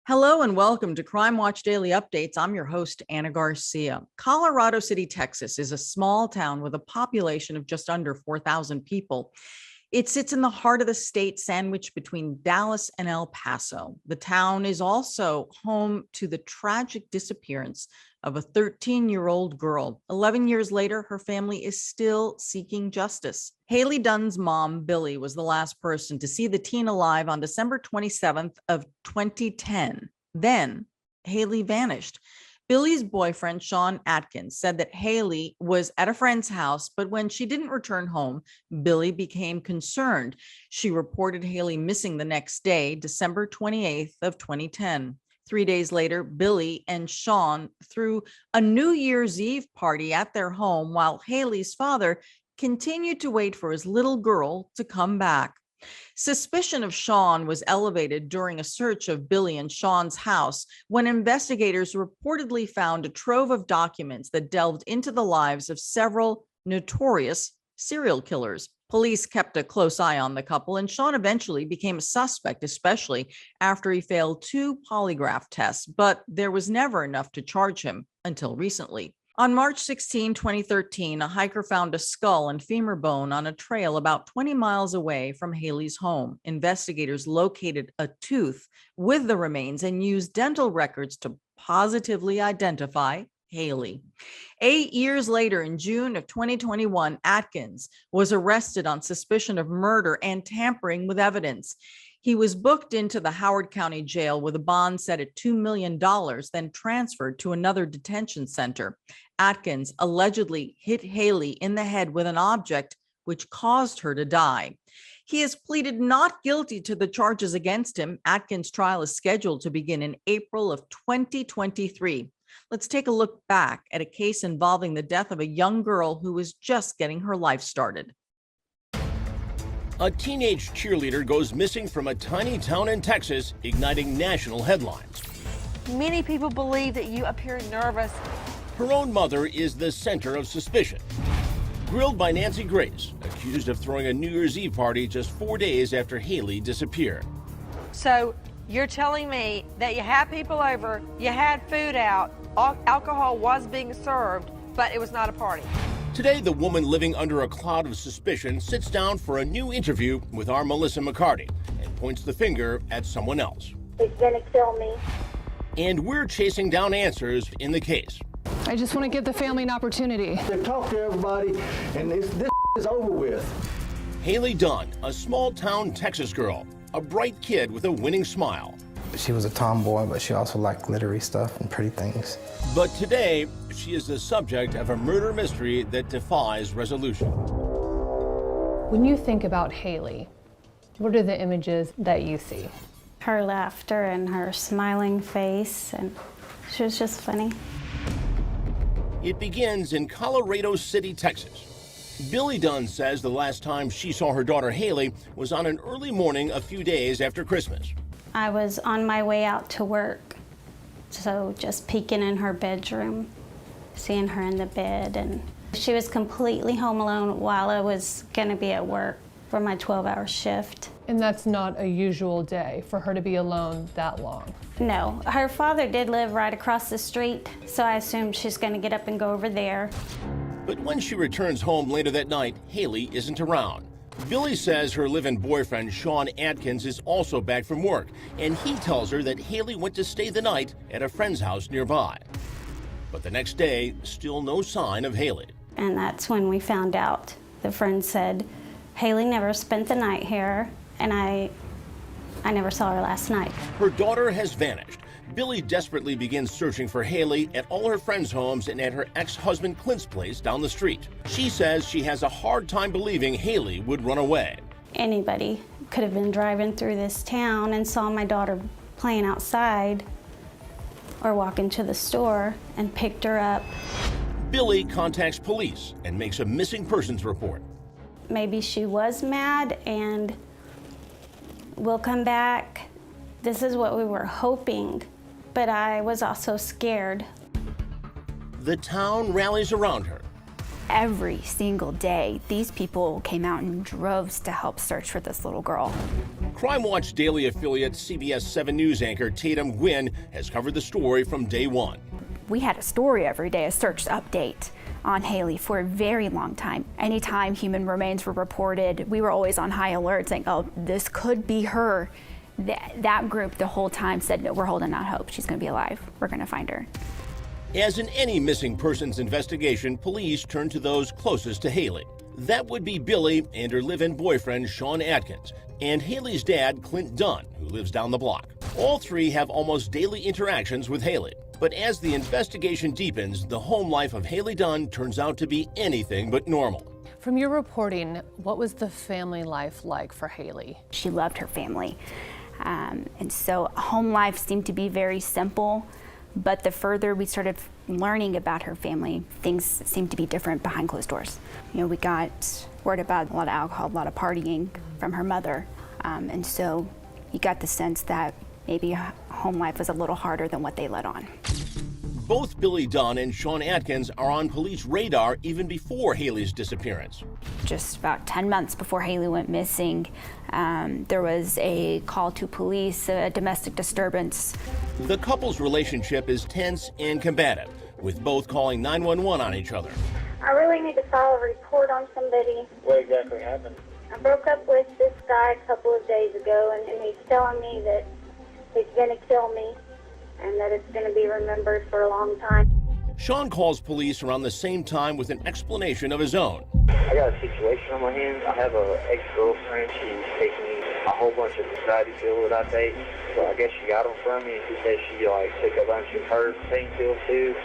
Hello and welcome to Crime Watch Daily Updates. I'm your host, Anna Garcia. Colorado City, Texas is a small town with a population of just under 4,000 people. It sits in the heart of the state, sandwiched between Dallas and El Paso. The town is also home to the tragic disappearance of a 13-year-old girl. 11 years later, her family is still seeking justice. Hailey Dunn's mom, Billie, was the last person to see the teen alive on December 27th of 2010. Then Hailey vanished. Billie's boyfriend, Shawn Adkins, said that Hailey was at a friend's house, but when she didn't return home, Billie became concerned. She reported Hailey missing the next day, December 28th of 2010. 3 days later, Billie and Shawn threw a New Year's Eve party at their home while Hailey's father continued to wait for his little girl to come back. Suspicion of Shawn was elevated during a search of Billie and Shawn's house when investigators reportedly found a trove of documents that delved into the lives of several notorious serial killers. Police kept a close eye on the couple, and Shawn eventually became a suspect, especially after he failed 2 polygraph tests, but there was never enough to charge him until recently. On March 16, 2013, a hiker found a skull and femur bone on a trail about 20 miles away from Hailey's home. Investigators located a tooth with the remains and used dental records to positively identify Hailey. 8 years later, in June of 2021, Adkins was arrested on suspicion of murder and tampering with evidence. He was booked into the Howard County Jail with a bond set at $2 million, then transferred to another detention center. Adkins allegedly hit Hailey in the head with an object which caused her to die. He has pleaded not guilty to the charges against him. Adkins' trial is scheduled to begin in April of 2023. Let's take a look back at a case involving the death of a young girl who was just getting her life started. A teenage cheerleader goes missing from a tiny town in Texas, igniting national headlines. Many people believe that you appear nervous. Her own mother is the center of suspicion. Grilled by Nancy Grace, accused of throwing a New Year's Eve party just 4 days after Hailey disappeared. So you're telling me that you had people over, you had food out, alcohol was being served, but it was not a party. Today, the woman living under a cloud of suspicion sits down for a new interview with our Melissa McCarty and points the finger at someone else. He's gonna kill me. And we're chasing down answers in the case. I just want to give the family an opportunity. They talk to everybody, and this is over with. Hailey Dunn, a small-town Texas girl, a bright kid with a winning smile. She was a tomboy, but she also liked glittery stuff and pretty things. But today, she is the subject of a murder mystery that defies resolution. When you think about Hailey, what are the images that you see? Her laughter and her smiling face, and she was just funny. It begins in Colorado City, Texas. Billie Dunn says the last time she saw her daughter Hailey was on an early morning a few days after Christmas. I was on my way out to work, so just peeking in her bedroom, seeing her in the bed, and she was completely home alone while I was gonna be at work for my 12-hour shift. And that's not a usual day for her to be alone that long. No, her father did live right across the street, so I assumed she's gonna get up and go over there. But when she returns home later that night, Hailey isn't around. Billie says her live-in boyfriend, Shawn Adkins, is also back from work, and he tells her that Hailey went to stay the night at a friend's house nearby. But the next day, still no sign of Hailey. And that's when we found out. The friend said, Hailey never spent the night here, and I never saw her last night. Her daughter has vanished. Billie desperately begins searching for Hailey at all her friends' homes and at her ex-husband Clint's place down the street. She says she has a hard time believing Hailey would run away. Anybody could have been driving through this town and saw my daughter playing outside or walking to the store and picked her up. Billie contacts police and makes a missing persons report. Maybe she was mad and will come back. This is what we were hoping, but I was also scared. The town rallies around her. Every single day, these people came out in droves to help search for this little girl. Crime Watch Daily affiliate CBS 7 News anchor Tatum Gwynn has covered the story from day one. We had a story every day, a search update on Hailey for a very long time. Anytime human remains were reported, we were always on high alert saying, oh, this could be her. That group the whole time said, no, we're holding out hope. She's going to be alive. We're going to find her. As in any missing persons investigation, police turn to those closest to Hailey. That would be Billie and her live-in boyfriend, Shawn Adkins, and Hailey's dad, Clint Dunn, who lives down the block. All three have almost daily interactions with Hailey. But as the investigation deepens, the home life of Hailey Dunn turns out to be anything but normal. From your reporting, what was the family life like for Hailey? She loved her family. And so home life seemed to be very simple, but the further we started learning about her family, things seemed to be different behind closed doors. You know, we got word about a lot of alcohol, a lot of partying from her mother. And so you got the sense that maybe home life was a little harder than what they let on. Both Billie Dunn and Shawn Adkins are on police radar even before Hailey's disappearance. Just about 10 months before Hailey went missing, there was a call to police, a domestic disturbance. The couple's relationship is tense and combative, with both calling 911 on each other. I really need to file a report on somebody. What exactly happened? I broke up with this guy a couple of days ago, and he's telling me that he's going to kill me and that it's going to be remembered for a long time. Shawn calls police around the same time with an explanation of his own. I got a situation on my hands. I have an ex-girlfriend. She's taking a whole bunch of anxiety pills that I take. So I guess she got them from me, and she said she took a bunch of her pain pills too.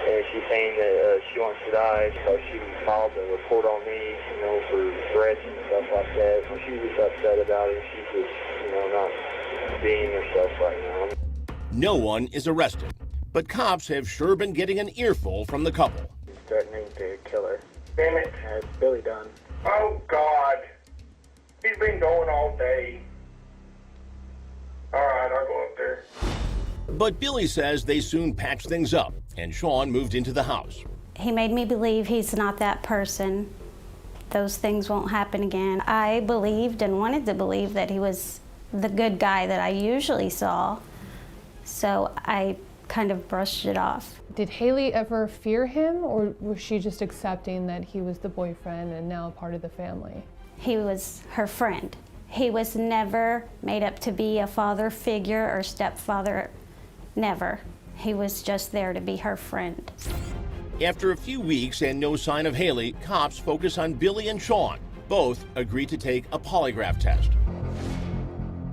And she's saying that she wants to die, so she filed a report on me, for threats and stuff like that. So she's just upset about it. She's just, not being herself right now. No one is arrested, but cops have sure been getting an earful from the couple. He's threatening to kill her. Damn it. It's Billie Dunn. Oh, God. He's been going all day. All right, I'll go up there. But Billie says they soon patched things up, and Shawn moved into the house. He made me believe he's not that person. Those things won't happen again. I believed and wanted to believe that he was the good guy that I usually saw. So I kind of brushed it off. Did Hailey ever fear him, or was she just accepting that he was the boyfriend and now a part of the family? He was her friend. He was never made up to be a father figure or stepfather, never. He was just there to be her friend. After a few weeks and no sign of Hailey, cops focus on Billie and Shawn. Both agreed to take a polygraph test.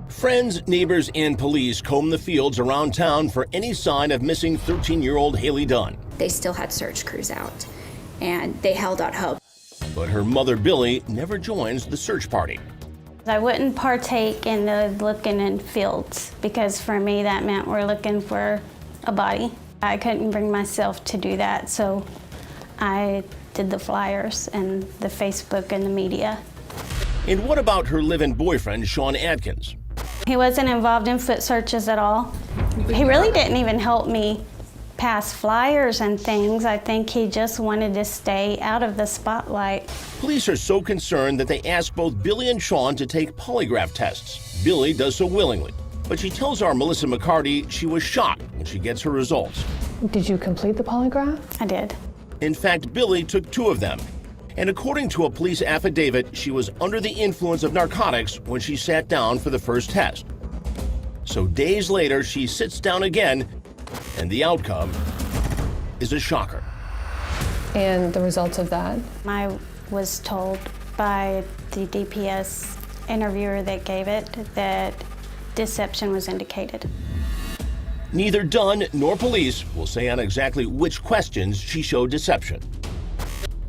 Friends, neighbors, and police comb the fields around town for any sign of missing 13-year-old Hailey Dunn. They still had search crews out, and they held out hope. But her mother, Billie, never joins the search party. I wouldn't partake in the looking in fields, because for me that meant we're looking for a body. I couldn't bring myself to do that, so I did the flyers and the Facebook and the media. And what about her live-in boyfriend, Shawn Adkins? He wasn't involved in foot searches at all. He really didn't even help me pass flyers and things. I think he just wanted to stay out of the spotlight. Police are so concerned that they ask both Billie and Shawn to take polygraph tests. Billie does so willingly, but she tells our Melissa McCarty she was shocked when she gets her results. Did you complete the polygraph? I did. In fact, Billie took 2 of them. And according to a police affidavit, she was under the influence of narcotics when she sat down for the first test. So days later, she sits down again, and the outcome is a shocker. And the results of that? I was told by the DPS interviewer that gave it that deception was indicated. Neither Dunn nor police will say on exactly which questions she showed deception.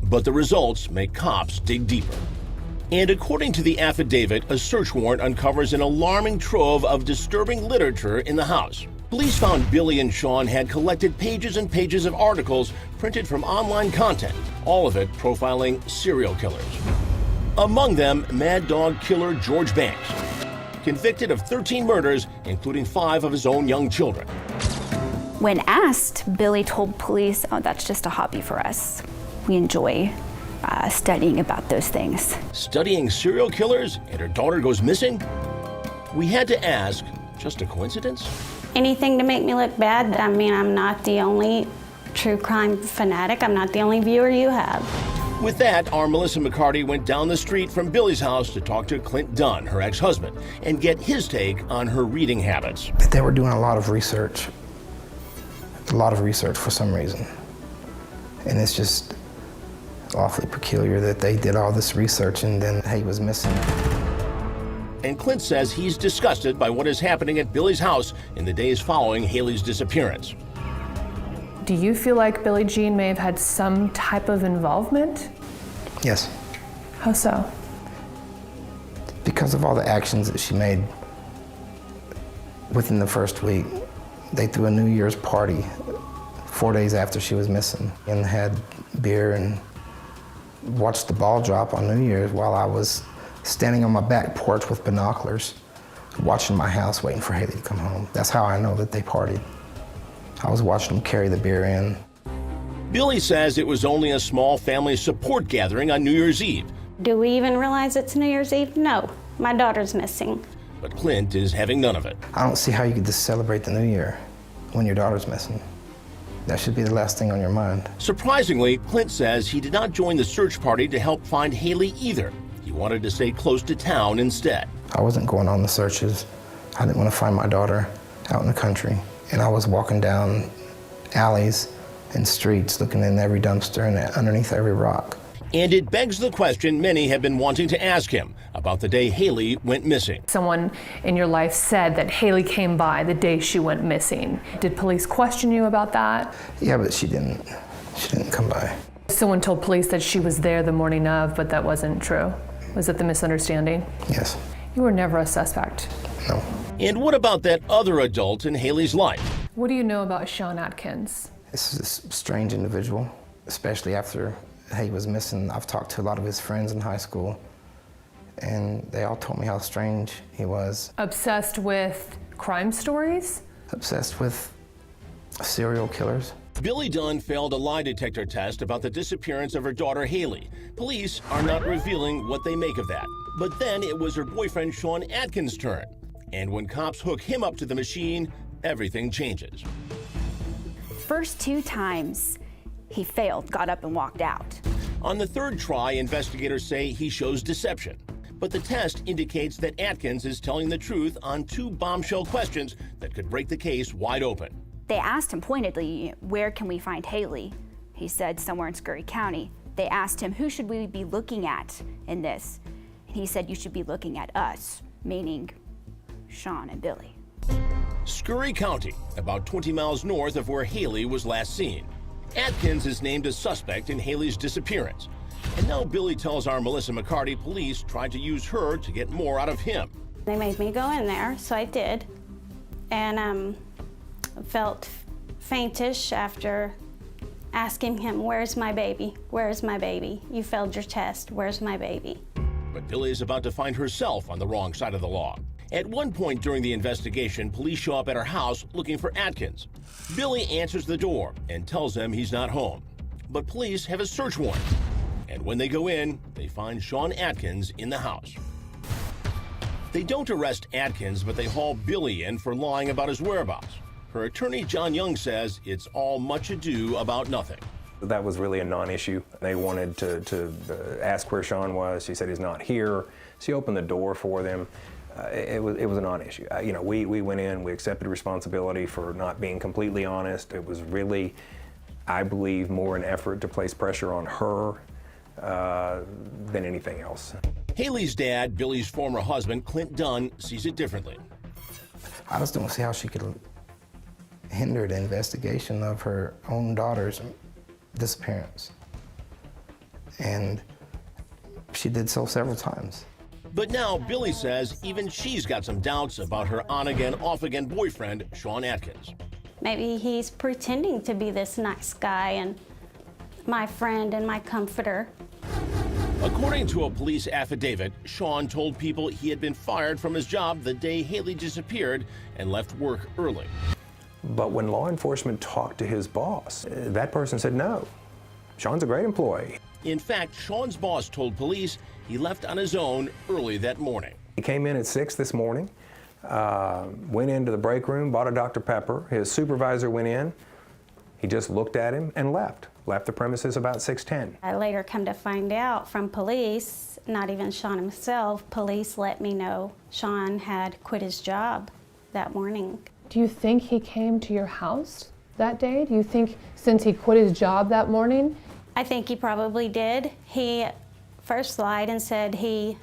But the results make cops dig deeper. And according to the affidavit, a search warrant uncovers an alarming trove of disturbing literature in the house. Police found Billie and Shawn had collected pages and pages of articles printed from online content, all of it profiling serial killers. Among them, Mad Dog killer George Banks, convicted of 13 murders, including 5 of his own young children. When asked, Billie told police, oh, that's just a hobby for us. We enjoy studying about those things. Studying serial killers and her daughter goes missing? We had to ask, just a coincidence? Anything to make me look bad. I mean, I'm not the only true crime fanatic. I'm not the only viewer you have. With that, our Melissa McCarty went down the street from Billie's house to talk to Clint Dunn, her ex-husband, and get his take on her reading habits. They were doing a lot of research for some reason. And it's just awfully peculiar that they did all this research and then he was missing. And Clint says he's disgusted by what is happening at Billie's house in the days following Hailey's disappearance. Do you feel like Billie Jean may have had some type of involvement? Yes. How so? Because of all the actions that she made within the first week. They threw a New Year's party 4 days after she was missing and had beer and watched the ball drop on New Year's while I was standing on my back porch with binoculars, watching my house, waiting for Hailey to come home. That's how I know that they partied. I was watching them carry the beer in. Billie says it was only a small family support gathering on New Year's Eve. Do we even realize it's New Year's Eve? No, my daughter's missing. But Clint is having none of it. I don't see how you could just celebrate the New Year when your daughter's missing. That should be the last thing on your mind. Surprisingly, Clint says he did not join the search party to help find Hailey either. He wanted to stay close to town instead. I wasn't going on the searches. I didn't want to find my daughter out in the country. And I was walking down alleys and streets, looking in every dumpster and underneath every rock. And it begs the question many have been wanting to ask him about the day Hailey went missing. Someone in your life said that Hailey came by the day she went missing. Did police question you about that? Yeah, but she didn't come by. Someone told police that she was there the morning of, but that wasn't true. Was it the misunderstanding? Yes. You were never a suspect. No. And what about that other adult in Hailey's life? What do you know about Shawn Adkins? This is a strange individual, especially after he was missing. I've talked to a lot of his friends in high school, and they all told me how strange he was. Obsessed with crime stories? Obsessed with serial killers. Billie Dunn failed a lie detector test about the disappearance of her daughter Hailey. Police are not revealing what they make of that. But then it was her boyfriend Shawn Adkins' turn. And when cops hook him up to the machine, everything changes. First 2 times he failed, got up and walked out. On the third try, investigators say he shows deception. But the test indicates that Adkins is telling the truth on 2 bombshell questions that could break the case wide open. They asked him pointedly, where can we find Hailey? He said somewhere in Scurry County. They asked him, who should we be looking at in this? And he said, you should be looking at us, meaning Shawn and Billie. Scurry County, about 20 miles north of where Hailey was last seen. Adkins is named a suspect in Hailey's disappearance. And now Billie tells our Melissa McCarty police tried to use her to get more out of him. They made me go in there, so I did. And felt faintish after asking him, where's my baby? Where's my baby? You failed your test. Where's my baby? But Billie is about to find herself on the wrong side of the law. At one point during the investigation, police show up at her house looking for Adkins. Billie answers the door and tells them he's not home. But police have a search warrant. And when they go in, they find Shawn Adkins in the house. They don't arrest Adkins, but they haul Billie in for lying about his whereabouts. Her attorney, John Young, says it's all much ado about nothing. That was really a non-issue. They wanted to ask where Shawn was. She said he's not here. She opened the door for them. It was a non-issue. You know, we went in, we accepted responsibility for not being completely honest. It was really, I believe, more an effort to place pressure on her than anything else. Hailey's dad, Billie's former husband, Clint Dunn, sees it differently. I just don't see how she could hinder the investigation of her own daughter's disappearance. And she did so several times. But now Billie says even she's got some doubts about her on-again, off-again boyfriend, Shawn Adkins. Maybe he's pretending to be this nice guy and my friend and my comforter. According to a police affidavit, Shawn told people he had been fired from his job the day Hailey disappeared and left work early. But when law enforcement talked to his boss, that person said no. Shawn's a great employee. In fact, Shawn's boss told police he left on his own early that morning. He came in at 6 this morning. Went into the break room, bought a Dr. Pepper. His supervisor went in. He just looked at him and left the premises about 6:10. I later come to find out from police, not even Shawn himself, police let me know Shawn had quit his job that morning. Do you think he came to your house that day? Do you think since he quit his job that morning? I think he probably did. He first lied and said he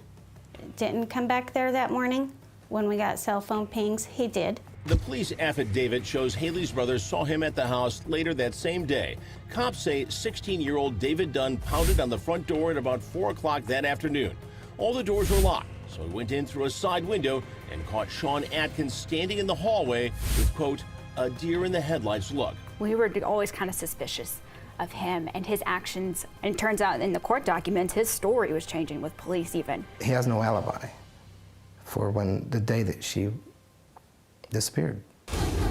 didn't come back there that morning. When we got cell phone pings, he did. The police affidavit shows Hailey's brother saw him at the house later that same day. Cops say 16-year-old David Dunn pounded on the front door at about 4 o'clock that afternoon. All the doors were locked, so he went in through a side window and caught Shawn Adkins standing in the hallway with, quote, a deer in the headlights look. We were always kind of suspicious of him and his actions. And it turns out in the court documents, his story was changing with police even. He has no alibi for the day that she disappeared.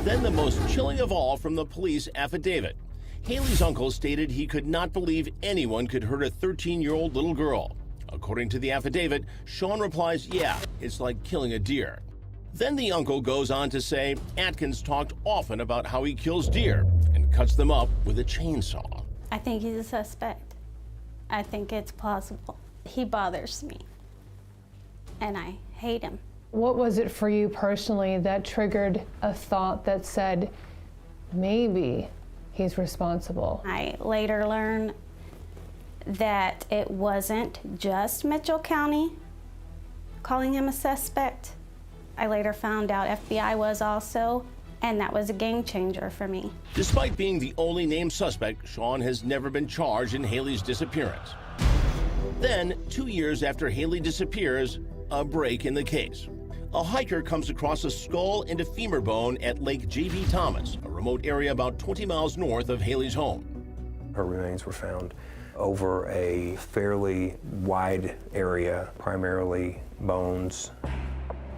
Then the most chilling of all from the police affidavit. Hailey's uncle stated he could not believe anyone could hurt a 13-year-old little girl. According to the affidavit, Shawn replies, yeah, it's like killing a deer. Then the uncle goes on to say Atkins talked often about how he kills deer and cuts them up with a chainsaw. I think he's a suspect. I think it's plausible. He bothers me, and I hate him. What was it for you personally that triggered a thought that said, maybe he's responsible? I later learned that it wasn't just Mitchell County calling him a suspect. I later found out FBI was also, and that was a game changer for me. Despite being the only named suspect, Shawn has never been charged in Hailey's disappearance. Then, 2 years after Hailey disappears, a break in the case. A hiker comes across a skull and a femur bone at Lake J.B. Thomas, a remote area about 20 miles north of Hailey's home. Her remains were found over a fairly wide area, primarily bones.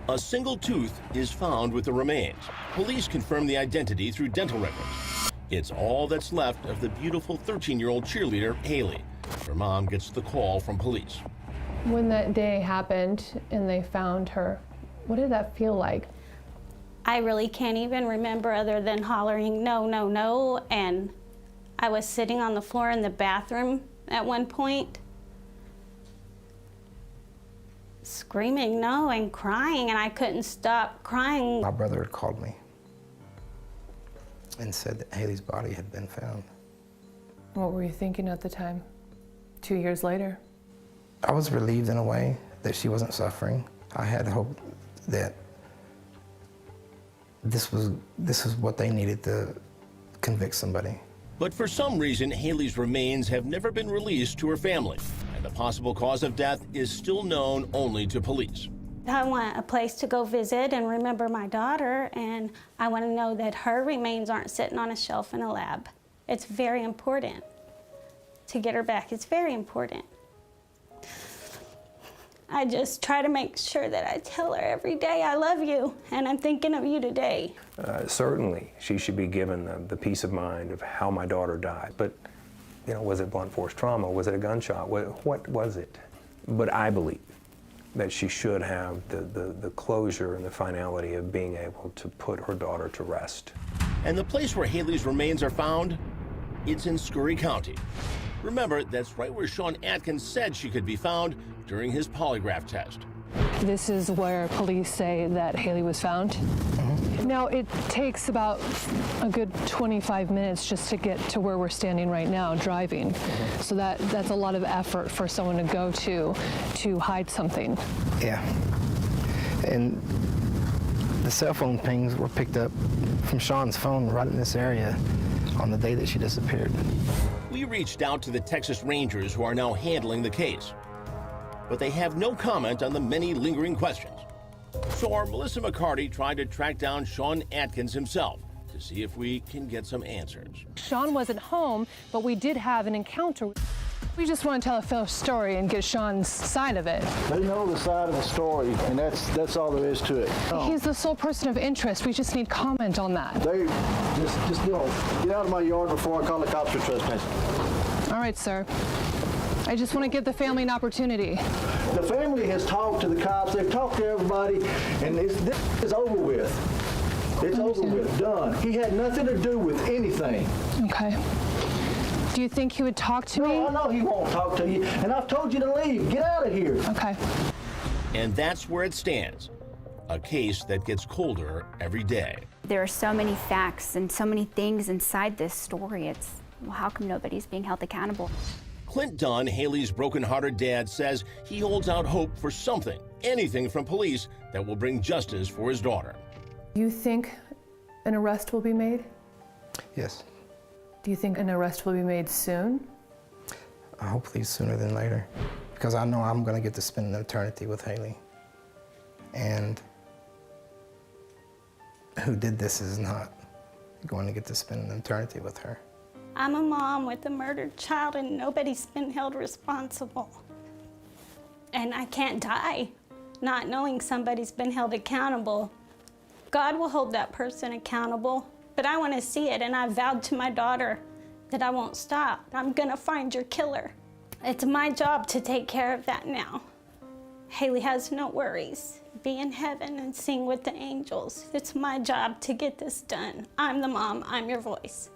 A single tooth is found with the remains. Police confirm the identity through dental records. It's all that's left of the beautiful 13-year-old cheerleader, Hailey. Her mom gets the call from police. When that day happened and they found her, what did that feel like? I really can't even remember other than hollering, no, no, no, and I was sitting on the floor in the bathroom at one point, screaming no and crying, and I couldn't stop crying. My brother had called me and said that Hailey's body had been found. What were you thinking at the time, 2 years later? I was relieved in a way that she wasn't suffering. I had hope that this is what they needed to convict somebody. But for some reason, Hailey's remains have never been released to her family, and the possible cause of death is still known only to police. I want a place to go visit and remember my daughter, and I want to know that her remains aren't sitting on a shelf in a lab. It's very important to get her back. It's very important. I just try to make sure that I tell her every day, I love you, and I'm thinking of you today. Certainly, she should be given the peace of mind of how my daughter died. But, was it blunt force trauma? Was it a gunshot? What was it? But I believe that she should have the closure and the finality of being able to put her daughter to rest. And the place where Hailey's remains are found, it's in Scurry County. Remember, that's right where Shawn Adkins said she could be found during his polygraph test. This is where police say that Hailey was found? Mm-hmm. Now, it takes about a good 25 minutes just to get to where we're standing right now, driving. Mm-hmm. So that's a lot of effort for someone to go to hide something. Yeah. And the cell phone pings were picked up from Shawn's phone right in this area on the day that she disappeared. We reached out to the Texas Rangers who are now handling the case, but they have no comment on the many lingering questions. So our Melissa McCarty tried to track down Shawn Adkins himself to see if we can get some answers. Shawn wasn't home, but we did have an encounter. We just want to tell a full story and get Shawn's side of it. They know the side of the story, and that's all there is to it. He's the sole person of interest. We just need comment on that. They just get out of my yard before I call the cops for trespassing. All right, sir. I just want to give the family an opportunity. The family has talked to the cops, they've talked to everybody, and this is over with. It's over with, done. He had nothing to do with anything. Okay. Do you think he would talk to me? No, I know he won't talk to you, and I've told you to leave. Get out of here. Okay. And that's where it stands. A case that gets colder every day. There are so many facts and so many things inside this story. It's, well, how come nobody's being held accountable? Clint Dunn, Hailey's broken-hearted dad, says he holds out hope for something, anything from police that will bring justice for his daughter. You think an arrest will be made? Yes. Do you think an arrest will be made soon? Hopefully sooner than later, because I know I'm going to get to spend an eternity with Hailey. And who did this is not going to get to spend an eternity with her. I'm a mom with a murdered child and nobody's been held responsible. And I can't die not knowing somebody's been held accountable. God will hold that person accountable, but I want to see it, and I vowed to my daughter that I won't stop. I'm gonna find your killer. It's my job to take care of that now. Hailey has no worries. Be in heaven and sing with the angels. It's my job to get this done. I'm the mom, I'm your voice.